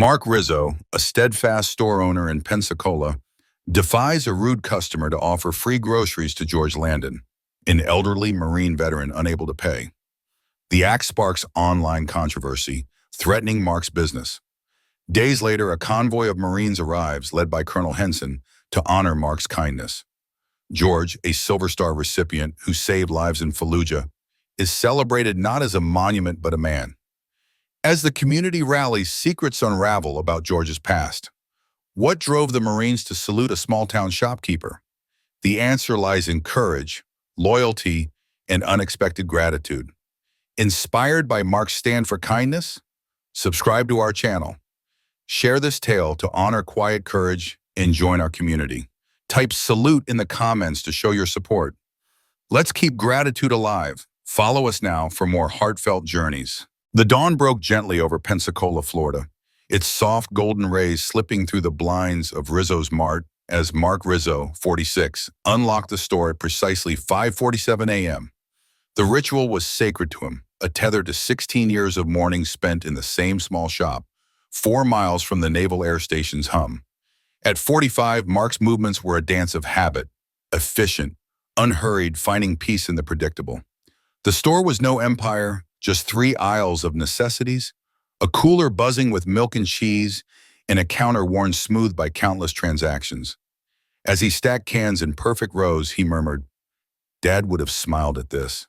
Mark Rizzo, a steadfast store owner in Pensacola, defies a rude customer to offer free groceries to George Landon, an elderly Marine veteran unable to pay. The act sparks online controversy, threatening Mark's business. Days later, a convoy of Marines arrives, led by Colonel Henson, to honor Mark's kindness. George, a Silver Star recipient who saved lives in Fallujah, is celebrated not as a monument but a man. As the community rallies, secrets unravel about George's past. What drove the Marines to salute a small-town shopkeeper? The answer lies in courage, loyalty, and unexpected gratitude. Inspired by Mark's stand for kindness? Subscribe to our channel. Share this tale to honor quiet courage and join our community. Type salute in the comments to show your support. Let's keep gratitude alive. Follow us now for more heartfelt journeys. The dawn broke gently over Pensacola, Florida, its soft golden rays slipping through the blinds of Rizzo's Mart as Mark Rizzo, 46, unlocked the store at precisely 5:47 a.m. The ritual was sacred to him, a tether to 16 years of mornings spent in the same small shop, 4 miles from the Naval Air Station's hum. At 45, Mark's movements were a dance of habit, efficient, unhurried, finding peace in the predictable. The store was no empire, just 3 aisles of necessities, a cooler buzzing with milk and cheese, and a counter worn smooth by countless transactions. As he stacked cans in perfect rows, he murmured, "Dad would have smiled at this."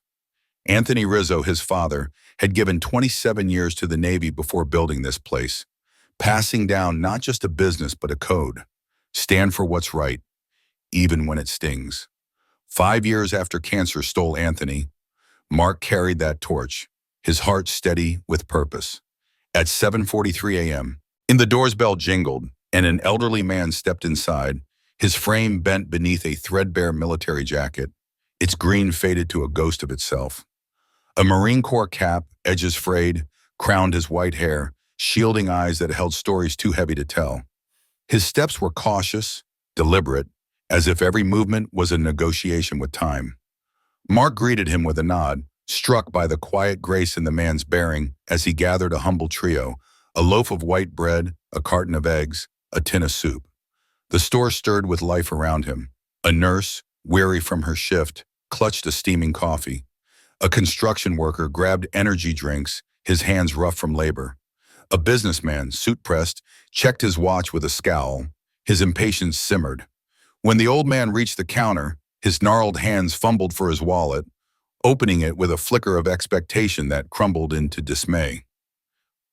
Anthony Rizzo, his father, had given 27 years to the Navy before building this place, passing down not just a business but a code. Stand for what's right, even when it stings. 5 years after cancer stole Anthony, Mark carried that torch, his heart steady with purpose. At 7:43 a.m., the door's bell jingled, and an elderly man stepped inside, his frame bent beneath a threadbare military jacket, its green faded to a ghost of itself. A Marine Corps cap, edges frayed, crowned his white hair, shielding eyes that held stories too heavy to tell. His steps were cautious, deliberate, as if every movement was a negotiation with time. Mark greeted him with a nod, struck by the quiet grace in the man's bearing as he gathered a humble trio, a loaf of white bread, a carton of eggs, a tin of soup. The store stirred with life around him. A nurse, weary from her shift, clutched a steaming coffee. A construction worker grabbed energy drinks, his hands rough from labor. A businessman, suit-pressed, checked his watch with a scowl. His impatience simmered. When the old man reached the counter, his gnarled hands fumbled for his wallet, opening it with a flicker of expectation that crumbled into dismay.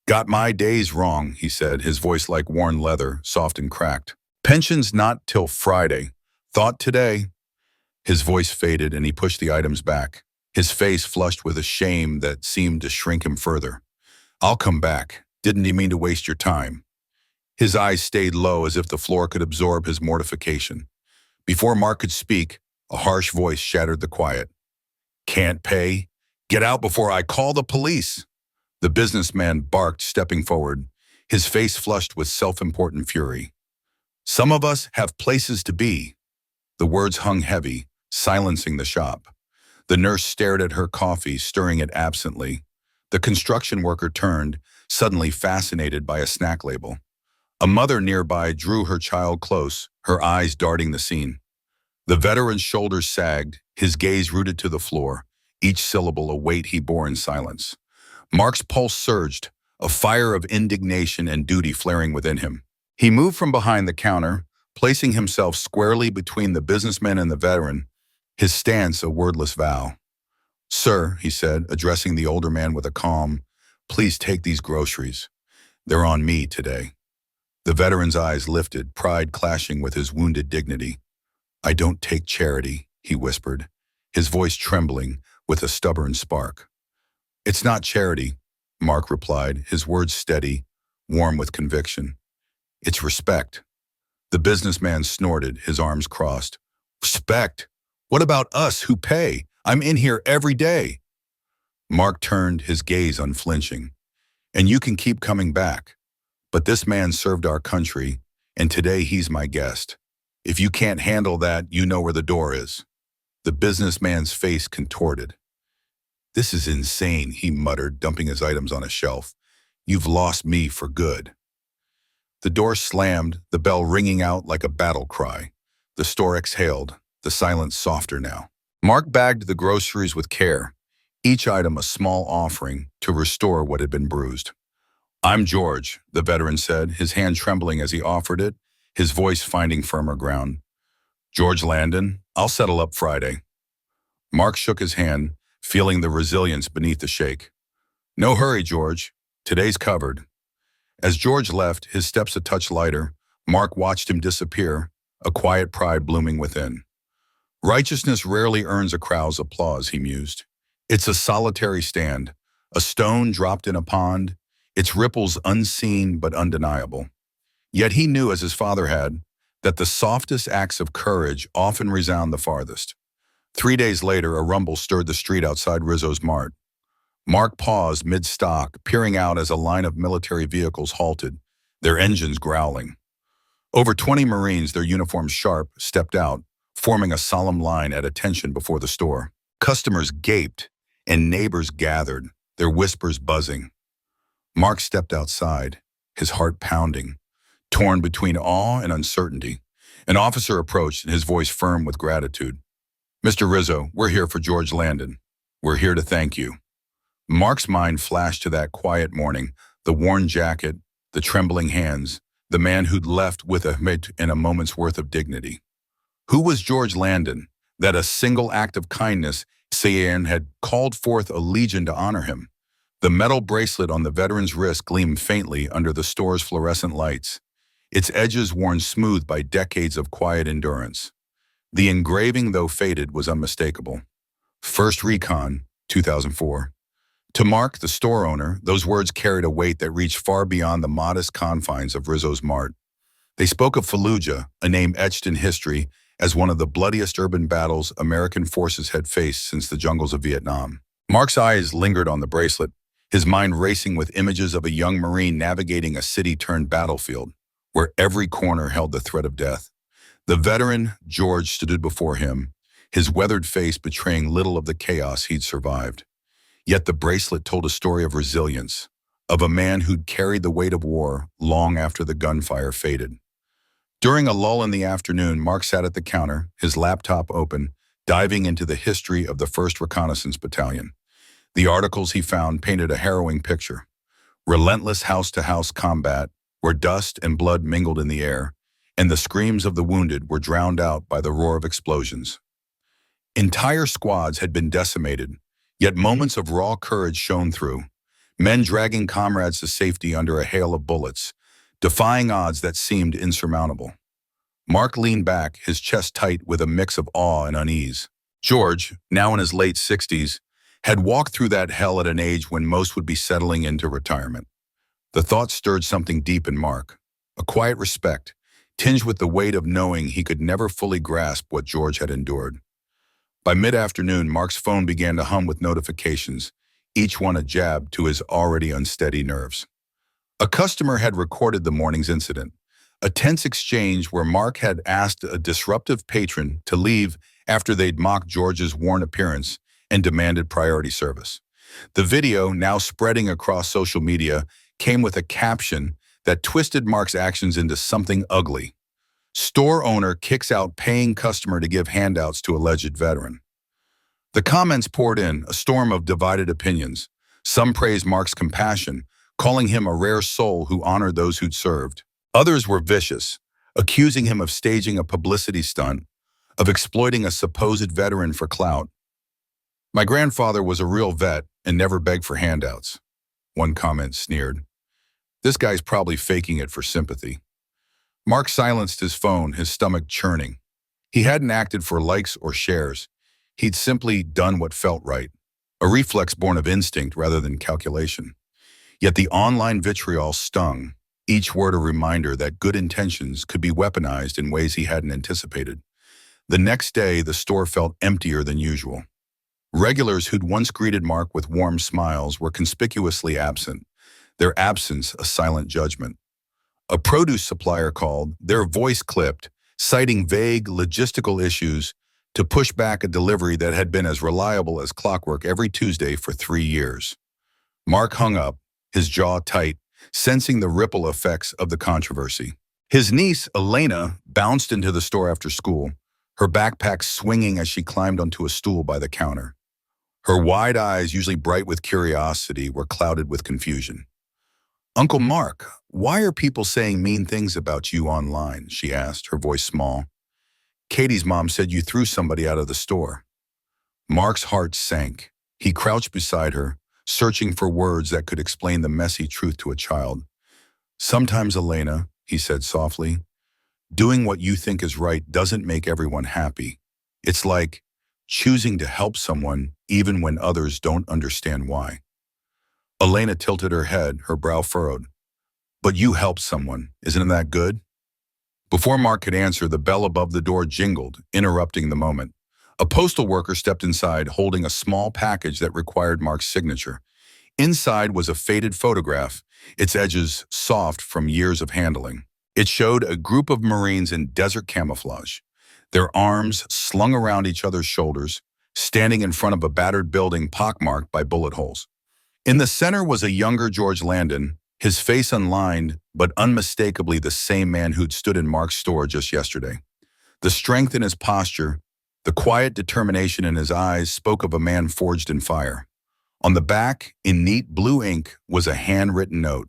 "Got my days wrong," he said, his voice like worn leather, soft and cracked. "Pension's not till Friday. Thought today." His voice faded and he pushed the items back, his face flushed with a shame that seemed to shrink him further. "I'll come back. Didn't he mean to waste your time?" His eyes stayed low as if the floor could absorb his mortification. Before Mark could speak, a harsh voice shattered the quiet. "Can't pay? Get out before I call the police!" The businessman barked, stepping forward, his face flushed with self-important fury. "Some of us have places to be." The words hung heavy, silencing the shop. The nurse stared at her coffee, stirring it absently. The construction worker turned, suddenly fascinated by a snack label. A mother nearby drew her child close, her eyes darting the scene. The veteran's shoulders sagged, his gaze rooted to the floor, each syllable a weight he bore in silence. Mark's pulse surged, a fire of indignation and duty flaring within him. He moved from behind the counter, placing himself squarely between the businessman and the veteran, his stance a wordless vow. "Sir," he said, addressing the older man with a calm, "please take these groceries. They're on me today." The veteran's eyes lifted, pride clashing with his wounded dignity. "I don't take charity," he whispered, his voice trembling with a stubborn spark. "It's not charity," Mark replied, his words steady, warm with conviction. "It's respect." The businessman snorted, his arms crossed. "Respect? What about us who pay? I'm in here every day." Mark turned, his gaze unflinching. "And you can keep coming back. But this man served our country, and today he's my guest. If you can't handle that, you know where the door is." The businessman's face contorted. "This is insane," he muttered, dumping his items on a shelf. "You've lost me for good." The door slammed, the bell ringing out like a battle cry. The store exhaled, the silence softer now. Mark bagged the groceries with care, each item a small offering to restore what had been bruised. "I'm George," the veteran said, his hand trembling as he offered it, his voice finding firmer ground. "George Landon, I'll settle up Friday." Mark shook his hand, feeling the resilience beneath the shake. "No hurry, George. Today's covered." As George left, his steps a touch lighter, Mark watched him disappear, a quiet pride blooming within. Righteousness rarely earns a crowd's applause, he mused. It's a solitary stand, a stone dropped in a pond, its ripples unseen but undeniable. Yet he knew, as his father had, that the softest acts of courage often resound the farthest. 3 days later, a rumble stirred the street outside Rizzo's Mart. Mark paused mid-stock, peering out as a line of military vehicles halted, their engines growling. Over 20 Marines, their uniforms sharp, stepped out, forming a solemn line at attention before the store. Customers gaped, and neighbors gathered, their whispers buzzing. Mark stepped outside, his heart pounding, torn between awe and uncertainty. An officer approached, his voice firm with gratitude. "Mr. Rizzo, we're here for George Landon. We're here to thank you." Mark's mind flashed to that quiet morning, the worn jacket, the trembling hands, the man who'd left with a mate in a moment's worth of dignity. Who was George Landon, that a single act of kindness Sayan had called forth a legion to honor him? The metal bracelet on the veteran's wrist gleamed faintly under the store's fluorescent lights, its edges worn smooth by decades of quiet endurance. The engraving, though faded, was unmistakable. "First Recon, 2004. To Mark, the store owner, those words carried a weight that reached far beyond the modest confines of Rizzo's Mart. They spoke of Fallujah, a name etched in history as one of the bloodiest urban battles American forces had faced since the jungles of Vietnam. Mark's eyes lingered on the bracelet, his mind racing with images of a young Marine navigating a city-turned battlefield, where every corner held the threat of death. The veteran, George, stood before him, his weathered face betraying little of the chaos he'd survived. Yet the bracelet told a story of resilience, of a man who'd carried the weight of war long after the gunfire faded. During a lull in the afternoon, Mark sat at the counter, his laptop open, diving into the history of the 1st Reconnaissance Battalion. The articles he found painted a harrowing picture. Relentless house-to-house combat, where dust and blood mingled in the air, and the screams of the wounded were drowned out by the roar of explosions. Entire squads had been decimated, yet moments of raw courage shone through, men dragging comrades to safety under a hail of bullets, defying odds that seemed insurmountable. Mark leaned back, his chest tight with a mix of awe and unease. George, now in his late 60s, had walked through that hell at an age when most would be settling into retirement. The thought stirred something deep in Mark, a quiet respect, tinged with the weight of knowing he could never fully grasp what George had endured. By mid-afternoon, Mark's phone began to hum with notifications, each one a jab to his already unsteady nerves. A customer had recorded the morning's incident, a tense exchange where Mark had asked a disruptive patron to leave after they'd mocked George's worn appearance and demanded priority service. The video, now spreading across social media, came with a caption that twisted Mark's actions into something ugly. "Store owner kicks out paying customer to give handouts to alleged veteran." The comments poured in, a storm of divided opinions. Some praised Mark's compassion, calling him a rare soul who honored those who'd served. Others were vicious, accusing him of staging a publicity stunt, of exploiting a supposed veteran for clout. "My grandfather was a real vet and never begged for handouts," one comment sneered. "This guy's probably faking it for sympathy." Mark silenced his phone, his stomach churning. He hadn't acted for likes or shares. He'd simply done what felt right, a reflex born of instinct rather than calculation. Yet the online vitriol stung, each word a reminder that good intentions could be weaponized in ways he hadn't anticipated. The next day, the store felt emptier than usual. Regulars who'd once greeted Mark with warm smiles were conspicuously absent, their absence a silent judgment. A produce supplier called, their voice clipped, citing vague logistical issues to push back a delivery that had been as reliable as clockwork every Tuesday for 3 years. Mark hung up, his jaw tight, sensing the ripple effects of the controversy. His niece, Elena, bounced into the store after school, her backpack swinging as she climbed onto a stool by the counter. Her wide eyes, usually bright with curiosity, were clouded with confusion. "Uncle Mark, why are people saying mean things about you online?" she asked, her voice small. "Katie's mom said you threw somebody out of the store." Mark's heart sank. He crouched beside her, searching for words that could explain the messy truth to a child. "Sometimes, Elena," he said softly, "doing what you think is right doesn't make everyone happy. It's like choosing to help someone even when others don't understand why." Elena tilted her head, her brow furrowed. "But you helped someone. Isn't that good?" Before Mark could answer, the bell above the door jingled, interrupting the moment. A postal worker stepped inside, holding a small package that required Mark's signature. Inside was a faded photograph, its edges soft from years of handling. It showed a group of Marines in desert camouflage, their arms slung around each other's shoulders, standing in front of a battered building pockmarked by bullet holes. In the center was a younger George Landon, his face unlined, but unmistakably the same man who'd stood in Mark's store just yesterday. The strength in his posture, the quiet determination in his eyes spoke of a man forged in fire. On the back, in neat blue ink, was a handwritten note.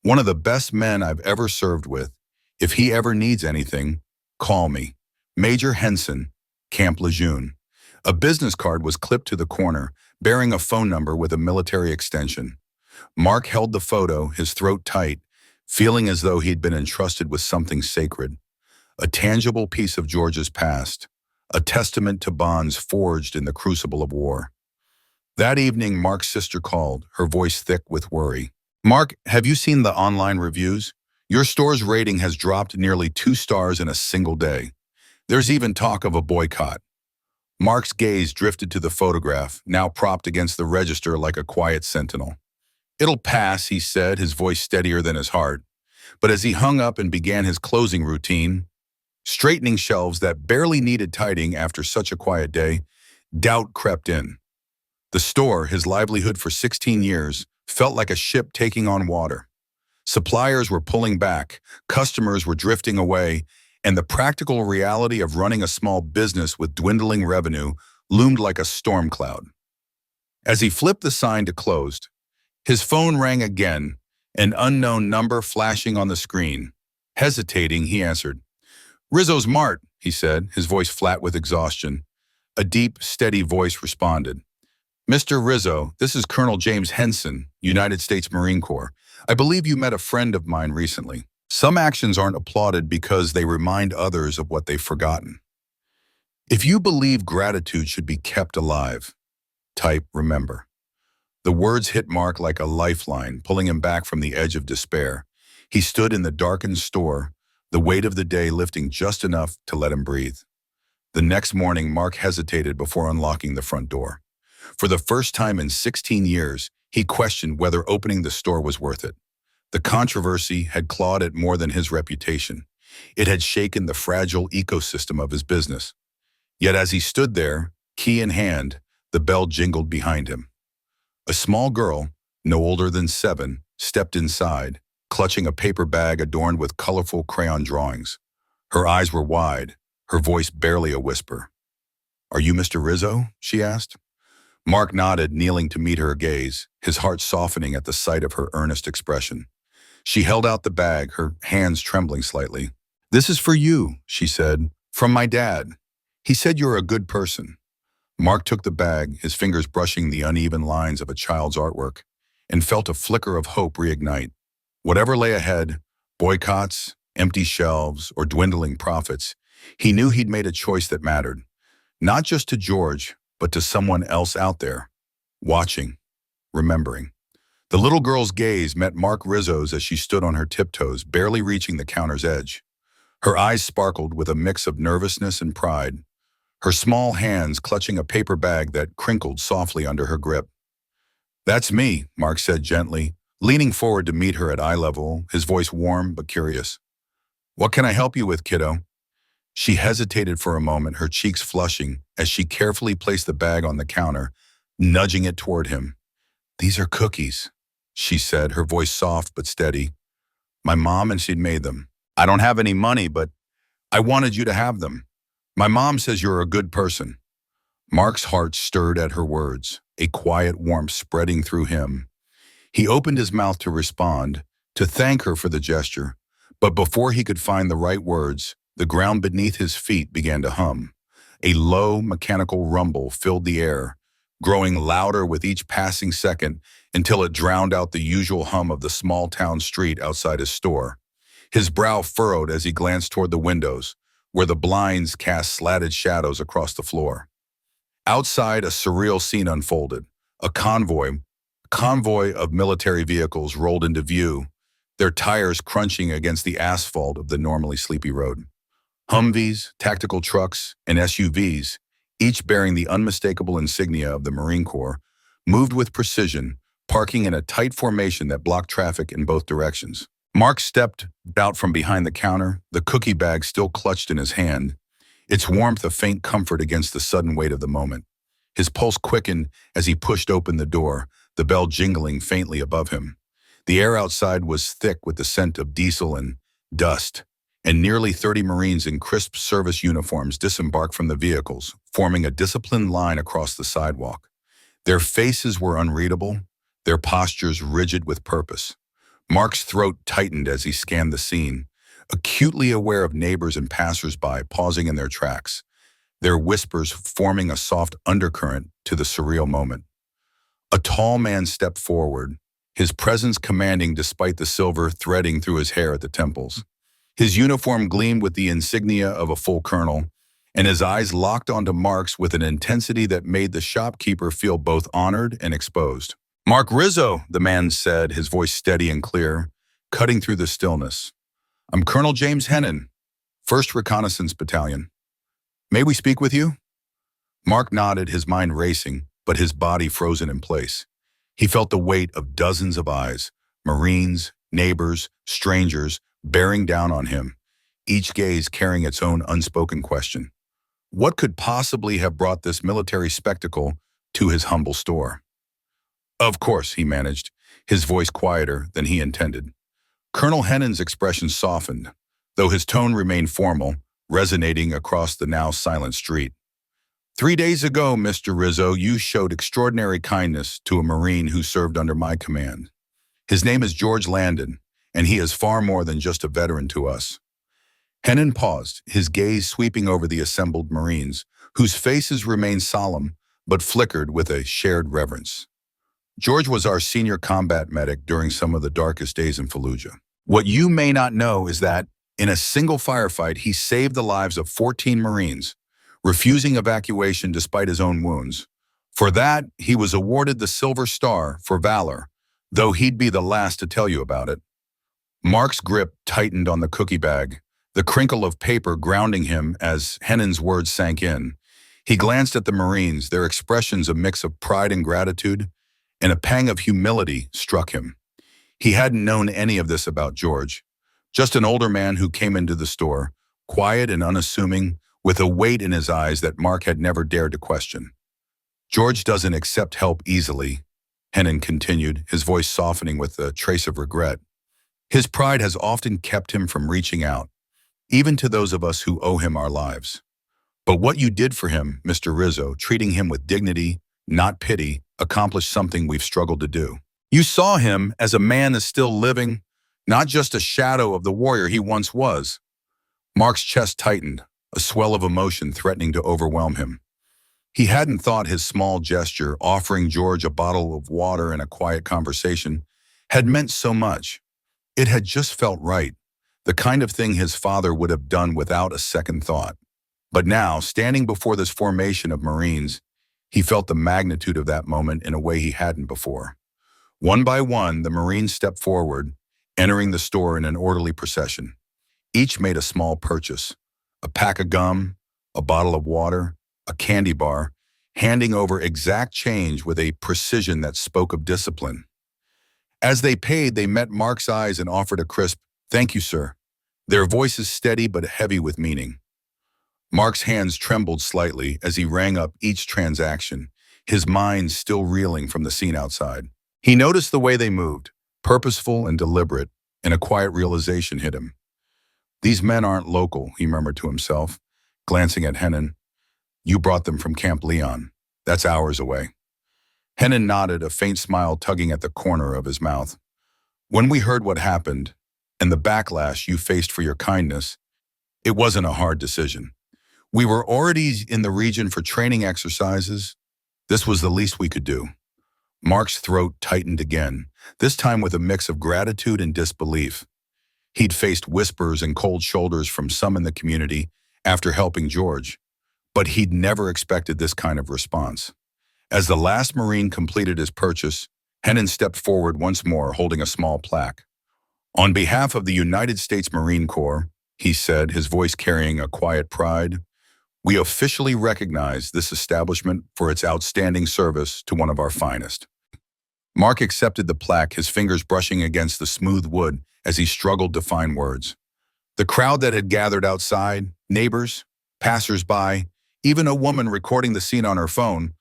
"One of the best men I've ever served with. If he ever needs anything, call me. Major Henson, Camp Lejeune." A business card was clipped to the corner, bearing a phone number with a military extension. Mark held the photo, his throat tight, feeling as though he'd been entrusted with something sacred. A tangible piece of George's past, a testament to bonds forged in the crucible of war. That evening, Mark's sister called, her voice thick with worry. "Mark, have you seen the online reviews? Your store's rating has dropped nearly 2 stars in a single day. There's even talk of a boycott." Mark's gaze drifted to the photograph, now propped against the register like a quiet sentinel. "It'll pass," he said, his voice steadier than his heart. But as he hung up and began his closing routine, straightening shelves that barely needed tidying after such a quiet day, doubt crept in. The store, his livelihood for 16 years, felt like a ship taking on water. Suppliers were pulling back, customers were drifting away, and the practical reality of running a small business with dwindling revenue loomed like a storm cloud. As he flipped the sign to closed, his phone rang again, an unknown number flashing on the screen. Hesitating, he answered. "Rizzo's Mart," he said, his voice flat with exhaustion. A deep, steady voice responded. "Mr. Rizzo, this is Colonel James Henson, United States Marine Corps. I believe you met a friend of mine recently. Some actions aren't applauded because they remind others of what they've forgotten. If you believe gratitude should be kept alive, type remember." The words hit Mark like a lifeline, pulling him back from the edge of despair. He stood in the darkened store, the weight of the day lifting just enough to let him breathe. The next morning, Mark hesitated before unlocking the front door. For the first time in 16 years, he questioned whether opening the store was worth it. The controversy had clawed at more than his reputation. It had shaken the fragile ecosystem of his business. Yet as he stood there, key in hand, the bell jingled behind him. A small girl, no older than 7, stepped inside, clutching a paper bag adorned with colorful crayon drawings. Her eyes were wide, her voice barely a whisper. "Are you Mr. Rizzo?" she asked. Mark nodded, kneeling to meet her gaze, his heart softening at the sight of her earnest expression. She held out the bag, her hands trembling slightly. "This is for you," she said, "from my dad. He said you're a good person." Mark took the bag, his fingers brushing the uneven lines of a child's artwork, and felt a flicker of hope reignite. Whatever lay ahead, boycotts, empty shelves, or dwindling profits, he knew he'd made a choice that mattered, not just to George, but to someone else out there, watching, remembering. The little girl's gaze met Mark Rizzo's as she stood on her tiptoes, barely reaching the counter's edge. Her eyes sparkled with a mix of nervousness and pride, her small hands clutching a paper bag that crinkled softly under her grip. "That's me," Mark said gently, leaning forward to meet her at eye level, his voice warm but curious. "What can I help you with, kiddo?" She hesitated for a moment, her cheeks flushing, as she carefully placed the bag on the counter, nudging it toward him. "These are cookies," she said, her voice soft but steady. My mom and she'd made them. I don't have any money, but I wanted you to have them. My mom says you're a good person. Mark's heart stirred at her words, a quiet warmth spreading through him. He opened his mouth to respond, to thank her for the gesture, but before he could find the right words, the ground beneath his feet began to hum. A low, mechanical rumble filled the air, growing louder with each passing second until it drowned out the usual hum of the small-town street outside his store. His brow furrowed as he glanced toward the windows, where the blinds cast slatted shadows across the floor. Outside, a surreal scene unfolded. A convoy of military vehicles rolled into view, their tires crunching against the asphalt of the normally sleepy road. Humvees, tactical trucks, and SUVs, each bearing the unmistakable insignia of the Marine Corps, moved with precision, parking in a tight formation that blocked traffic in both directions. Mark stepped out from behind the counter, the cookie bag still clutched in his hand, its warmth a faint comfort against the sudden weight of the moment. His pulse quickened as he pushed open the door, the bell jingling faintly above him. The air outside was thick with the scent of diesel and dust, and nearly 30 Marines in crisp service uniforms disembarked from the vehicles, forming a disciplined line across the sidewalk. Their faces were unreadable, their postures rigid with purpose. Mark's throat tightened as he scanned the scene, acutely aware of neighbors and passers-by pausing in their tracks, their whispers forming a soft undercurrent to the surreal moment. A tall man stepped forward, his presence commanding despite the silver threading through his hair at the temples. His uniform gleamed with the insignia of a full colonel, and his eyes locked onto Mark's with an intensity that made the shopkeeper feel both honored and exposed. "Mark Rizzo," the man said, his voice steady and clear, cutting through the stillness. "I'm Colonel James Hennon, 1st Reconnaissance Battalion. May we speak with you?" Mark nodded, his mind racing, but his body frozen in place. He felt the weight of dozens of eyes, Marines, neighbors, strangers, bearing down on him, each gaze carrying its own unspoken question. What could possibly have brought this military spectacle to his humble store? "Of course," he managed, his voice quieter than he intended. Colonel Hennon's expression softened, though his tone remained formal, resonating across the now silent street. 3 days ago, Mr. Rizzo, you showed extraordinary kindness to a Marine who served under my command. His name is George Landon, and he is far more than just a veteran to us." Hennon paused, his gaze sweeping over the assembled Marines, whose faces remained solemn but flickered with a shared reverence. "George was our senior combat medic during some of the darkest days in Fallujah. What you may not know is that, in a single firefight, he saved the lives of 14 Marines, refusing evacuation despite his own wounds. For that, he was awarded the Silver Star for valor, though he'd be the last to tell you about it." Mark's grip tightened on the cookie bag, the crinkle of paper grounding him as Hennon's words sank in. He glanced at the Marines, their expressions a mix of pride and gratitude, and a pang of humility struck him. He hadn't known any of this about George, just an older man who came into the store, quiet and unassuming, with a weight in his eyes that Mark had never dared to question. "George doesn't accept help easily," Hennon continued, his voice softening with a trace of regret. "His pride has often kept him from reaching out, even to those of us who owe him our lives. But what you did for him, Mr. Rizzo, treating him with dignity, not pity, accomplished something we've struggled to do. You saw him as a man that's still living, not just a shadow of the warrior he once was." Mark's chest tightened, a swell of emotion threatening to overwhelm him. He hadn't thought his small gesture, offering George a bottle of water and a quiet conversation, had meant so much. It had just felt right, the kind of thing his father would have done without a second thought. But now, standing before this formation of Marines, he felt the magnitude of that moment in a way he hadn't before. One by one, the Marines stepped forward, entering the store in an orderly procession. Each made a small purchase, a pack of gum, a bottle of water, a candy bar, handing over exact change with a precision that spoke of discipline. As they paid, they met Mark's eyes and offered a crisp, "Thank you, sir," their voices steady but heavy with meaning. Mark's hands trembled slightly as he rang up each transaction, his mind still reeling from the scene outside. He noticed the way they moved, purposeful and deliberate, and a quiet realization hit him. These men aren't local, he murmured to himself, glancing at Hennon. You brought them from Camp Leon. That's hours away. Hennon nodded, a faint smile tugging at the corner of his mouth. When we heard what happened, and the backlash you faced for your kindness, it wasn't a hard decision. We were already in the region for training exercises. This was the least we could do. Mark's throat tightened again, this time with a mix of gratitude and disbelief. He'd faced whispers and cold shoulders from some in the community after helping George, but he'd never expected this kind of response. As the last Marine completed his purchase, Hennon stepped forward once more, holding a small plaque. On behalf of the United States Marine Corps, he said, his voice carrying a quiet pride, we officially recognize this establishment for its outstanding service to one of our finest. Mark accepted the plaque, his fingers brushing against the smooth wood as he struggled to find words. The crowd that had gathered outside, neighbors, passers-by, even a woman recording the scene on her phone,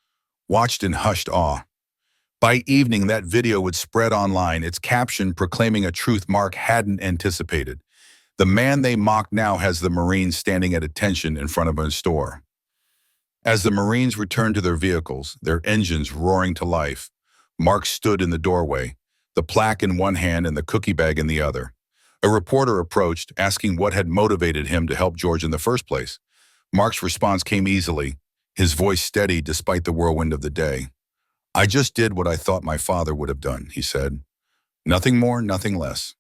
watched in hushed awe. By evening, that video would spread online, its caption proclaiming a truth Mark hadn't anticipated. The man they mocked now has the Marines standing at attention in front of a store. As the Marines returned to their vehicles, their engines roaring to life, Mark stood in the doorway, the plaque in one hand and the cookie bag in the other. A reporter approached, asking what had motivated him to help George in the first place. Mark's response came easily, his voice steady despite the whirlwind of the day. I just did what I thought my father would have done, he said. Nothing more, nothing less.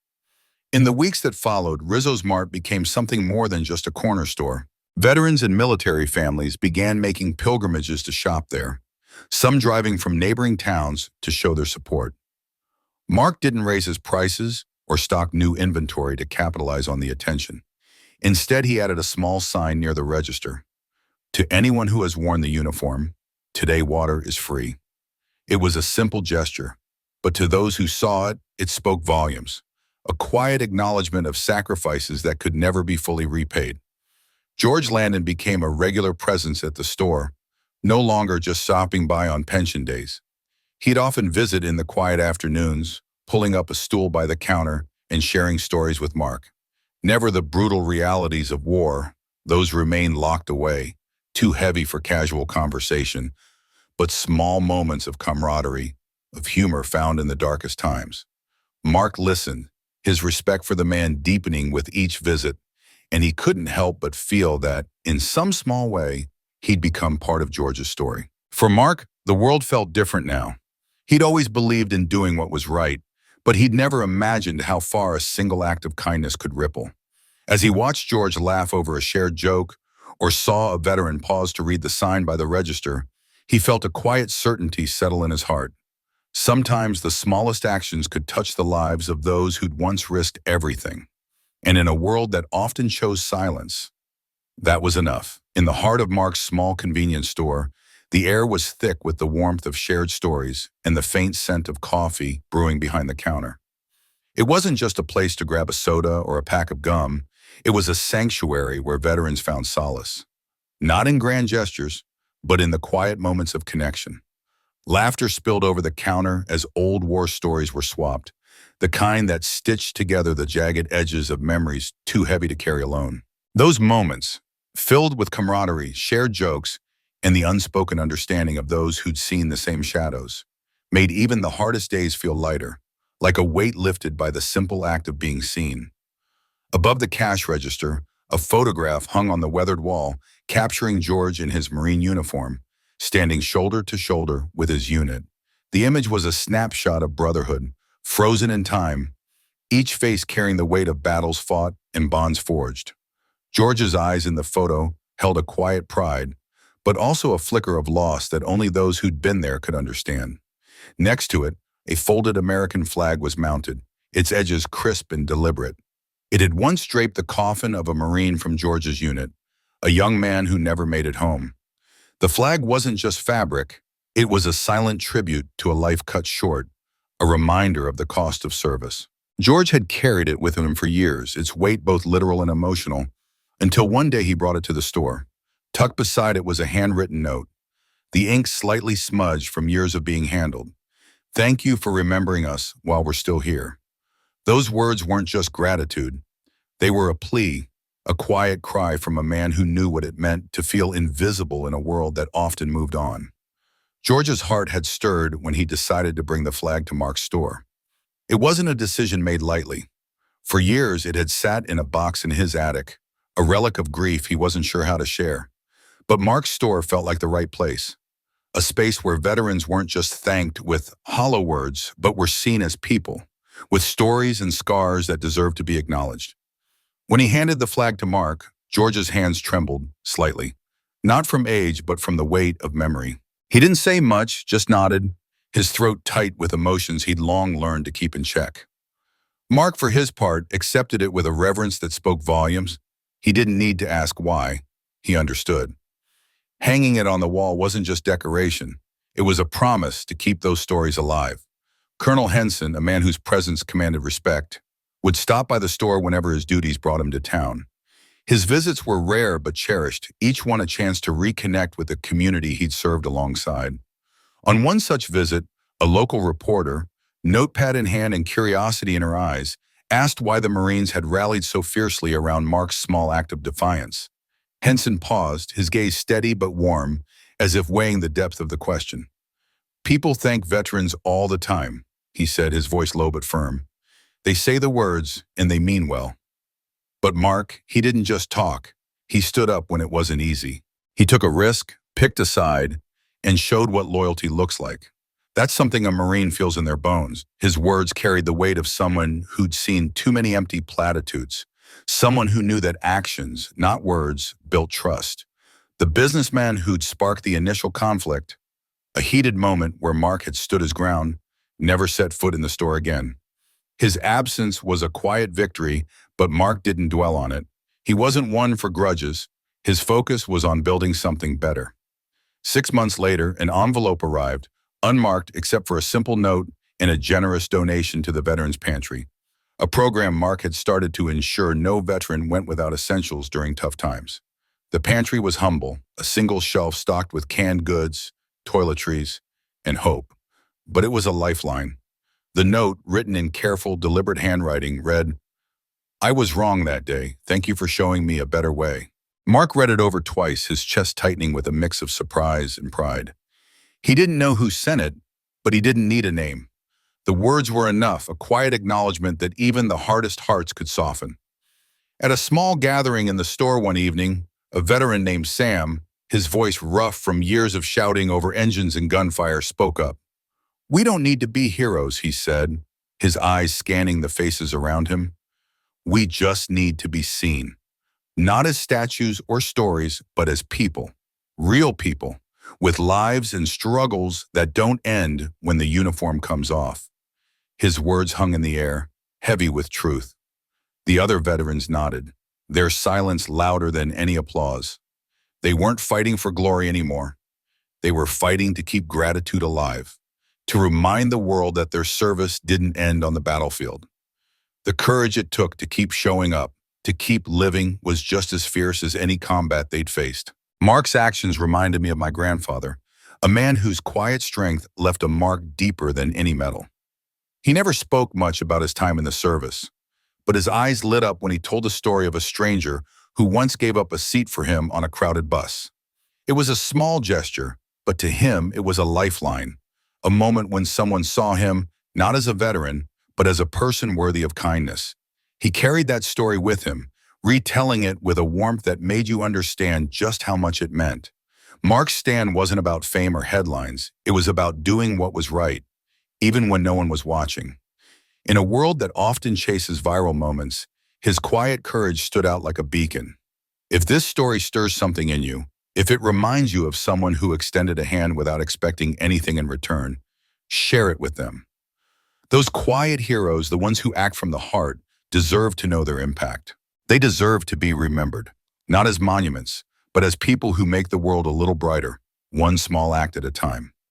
In the weeks that followed, Rizzo's Mart became something more than just a corner store. Veterans and military families began making pilgrimages to shop there, some driving from neighboring towns to show their support. Mark didn't raise his prices or stock new inventory to capitalize on the attention. Instead, he added a small sign near the register. To anyone who has worn the uniform, today water is free. It was a simple gesture, but to those who saw it, it spoke volumes, a quiet acknowledgement of sacrifices that could never be fully repaid. George Landon became a regular presence at the store, no longer just stopping by on pension days. He'd often visit in the quiet afternoons, pulling up a stool by the counter and sharing stories with Mark. Never the brutal realities of war, those remained locked away, too heavy for casual conversation, but small moments of camaraderie, of humor found in the darkest times. Mark listened, his respect for the man deepening with each visit, and he couldn't help but feel that, in some small way, he'd become part of George's story. For Mark, the world felt different now. He'd always believed in doing what was right, but he'd never imagined how far a single act of kindness could ripple. As he watched George laugh over a shared joke or saw a veteran pause to read the sign by the register, he felt a quiet certainty settle in his heart. Sometimes the smallest actions could touch the lives of those who'd once risked everything. And in a world that often chose silence, that was enough. In the heart of Mark's small convenience store, the air was thick with the warmth of shared stories and the faint scent of coffee brewing behind the counter. It wasn't just a place to grab a soda or a pack of gum. It was a sanctuary where veterans found solace. Not in grand gestures, but in the quiet moments of connection. Laughter spilled over the counter as old war stories were swapped, the kind that stitched together the jagged edges of memories too heavy to carry alone. Those moments, filled with camaraderie, shared jokes, and the unspoken understanding of those who'd seen the same shadows, made even the hardest days feel lighter, like a weight lifted by the simple act of being seen. Above the cash register, a photograph hung on the weathered wall, capturing George in his Marine uniform, standing shoulder to shoulder with his unit. The image was a snapshot of brotherhood, frozen in time, each face carrying the weight of battles fought and bonds forged. George's eyes in the photo held a quiet pride, but also a flicker of loss that only those who'd been there could understand. Next to it, a folded American flag was mounted, its edges crisp and deliberate. It had once draped the coffin of a Marine from George's unit, a young man who never made it home. The flag wasn't just fabric, it was a silent tribute to a life cut short, a reminder of the cost of service. George had carried it with him for years, its weight both literal and emotional, until one day he brought it to the store. Tucked beside it was a handwritten note, the ink slightly smudged from years of being handled. Thank you for remembering us while we're still here. Those words weren't just gratitude. They were a plea, a quiet cry from a man who knew what it meant to feel invisible in a world that often moved on. George's heart had stirred when he decided to bring the flag to Mark's store. It wasn't a decision made lightly. For years, it had sat in a box in his attic, a relic of grief he wasn't sure how to share. But Mark's store felt like the right place, a space where veterans weren't just thanked with hollow words, but were seen as people, with stories and scars that deserved to be acknowledged. When he handed the flag to Mark, George's hands trembled slightly, not from age, but from the weight of memory. He didn't say much, just nodded, his throat tight with emotions he'd long learned to keep in check. Mark, for his part, accepted it with a reverence that spoke volumes. He didn't need to ask why. He understood. Hanging it on the wall wasn't just decoration. It was a promise to keep those stories alive. Colonel Henson, a man whose presence commanded respect, would stop by the store whenever his duties brought him to town. His visits were rare but cherished, each one a chance to reconnect with the community he'd served alongside. On one such visit, a local reporter, notepad in hand and curiosity in her eyes, asked why the Marines had rallied so fiercely around Mark's small act of defiance. Henson paused, his gaze steady but warm, as if weighing the depth of the question. "People thank veterans all the time," he said, his voice low but firm. "They say the words, and they mean well. But Mark, he didn't just talk. He stood up when it wasn't easy. He took a risk, picked a side, and showed what loyalty looks like. That's something a Marine feels in their bones." His words carried the weight of someone who'd seen too many empty platitudes, someone who knew that actions, not words, built trust. The businessman who'd sparked the initial conflict, a heated moment where Mark had stood his ground, never set foot in the store again. His absence was a quiet victory, but Mark didn't dwell on it. He wasn't one for grudges. His focus was on building something better. 6 months later, an envelope arrived, unmarked except for a simple note and a generous donation to the Veterans Pantry, a program Mark had started to ensure no veteran went without essentials during tough times. The pantry was humble, a single shelf stocked with canned goods, toiletries, and hope. But it was a lifeline. The note, written in careful, deliberate handwriting, read, "I was wrong that day. Thank you for showing me a better way." Mark read it over twice, his chest tightening with a mix of surprise and pride. He didn't know who sent it, but he didn't need a name. The words were enough, a quiet acknowledgement that even the hardest hearts could soften. At a small gathering in the store one evening, a veteran named Sam, his voice rough from years of shouting over engines and gunfire, spoke up. "We don't need to be heroes," he said, his eyes scanning the faces around him. "We just need to be seen. Not as statues or stories, but as people. Real people, with lives and struggles that don't end when the uniform comes off." His words hung in the air, heavy with truth. The other veterans nodded, their silence louder than any applause. They weren't fighting for glory anymore. They were fighting to keep gratitude alive, to remind the world that their service didn't end on the battlefield. The courage it took to keep showing up, to keep living, was just as fierce as any combat they'd faced. Mark's actions reminded me of my grandfather, a man whose quiet strength left a mark deeper than any medal. He never spoke much about his time in the service, but his eyes lit up when he told the story of a stranger who once gave up a seat for him on a crowded bus. It was a small gesture, but to him it was a lifeline, a moment when someone saw him not as a veteran, but as a person worthy of kindness. He carried that story with him, retelling it with a warmth that made you understand just how much it meant. Mark's stand wasn't about fame or headlines. It was about doing what was right, even when no one was watching. In a world that often chases viral moments, his quiet courage stood out like a beacon. If this story stirs something in you, if it reminds you of someone who extended a hand without expecting anything in return, share it with them. Those quiet heroes, the ones who act from the heart, deserve to know their impact. They deserve to be remembered, not as monuments, but as people who make the world a little brighter, one small act at a time.